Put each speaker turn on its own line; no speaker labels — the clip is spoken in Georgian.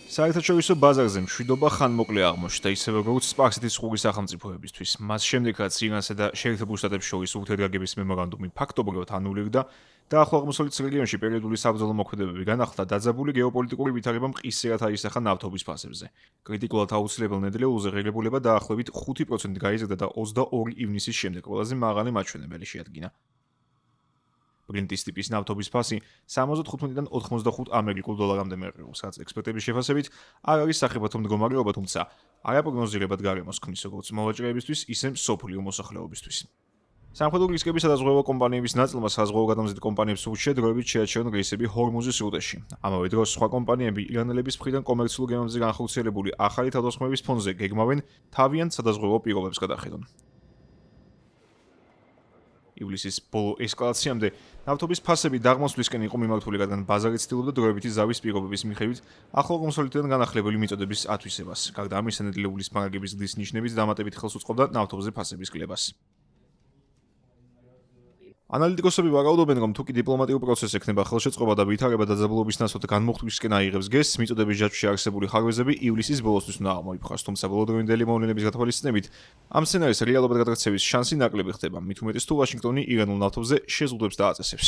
საერთაშორისო ბაზარზე მშვიდობა ხანმოკლე აღმოჩნდა, ისევე როგორც სპარსეთის ხურის სახელმწიფოებისთვის. მას შემდეგ, რაც ირანსა და შეერთებულ შტატებს შორის ურთიერთგაგების მემორანდუმი ფაქტობრივად ანულირდა და ახლო აღმოსავლეთის რეგიონში პერიოდული საბრძოლო მოქმედებები განახლდა, დაძაბული გეოპოლიტიკური ვითარება მყისიერად აისახა ნავთობის ფასებზე. კრიტიკულად აუცილებელ ნედლეულზე ღირებულება დაახლოებით 5% გაიზრდა და 22 ივნისის შემდეგ ყველაზე მაღალი მაჩვენებელი შეადგინა. ბრენტის ტიპის ნავთობის ფასი 75-დან 85 ამერიკულ დოლარამდე მეღრეობს, რაც ექსპერტების შეფასებით არ არის სახიფათო მდგომარეობა, თუმცა არაპროგნოზირებად გარემოს ქმნის როგორც მოვაჭრეებისთვის, ისე მსოფლიო მოსახლეობისთვის. სამხედრო რისკების სადაზღვევო კომპანიების ნაწილმა საზღვაო გადამზიდ კომპანიებს ურჩევრობით შეაჩერონ რეისები ჰორმუზის სრუტეში. ამავე დროს სხვა კომპანიები ირანელების მხრიდან კომერციულ გემებზე განხორციელებული ახალი თავდასხმების ფონზე გეგმავენ თავიანთ სადაზღვევო პირობებს გადახედონ. ივლისის ბოლო ესკალაციამდე ნავთობის ფასები დაღმასვლისკენ იყო მიმართული, რადგან ბაზარი ცდილობდა დროებითი ზავის პირობების მიხედვით ახლო აღმოსავლეთიდან განახლებული მიწოდების ათვისებას. გარდა ამისა, ნედლეულის მარაგების გზის ნიშნებით დამატებით ხელს უწყობდა ნავთობზე ფასების კლებას. ანალიტიკოსები ვარაუდობენ, რომ თუკი დიპლომატიურ პროცესს ექნება ხელშეწყობა და ვითარება დაძაბულობის ნაცვლად განმოხტვისკენ აიღებს გესს, მიწოდების ჯაჭვში არსებული ხარვეზები ივლისის ბოლოსთვის უნდა აღმოიფხვრას, თუმცა ბოლოდროინდელი მოვლენების გათვალისწინებით ამ სცენარის რეალობად გადაღწევის შანსი ნაკლები ხდება, მით უმეტეს თუ ვაშინგტონი ირანულ ნავთობზე შეზღუდვებს დააწესებს.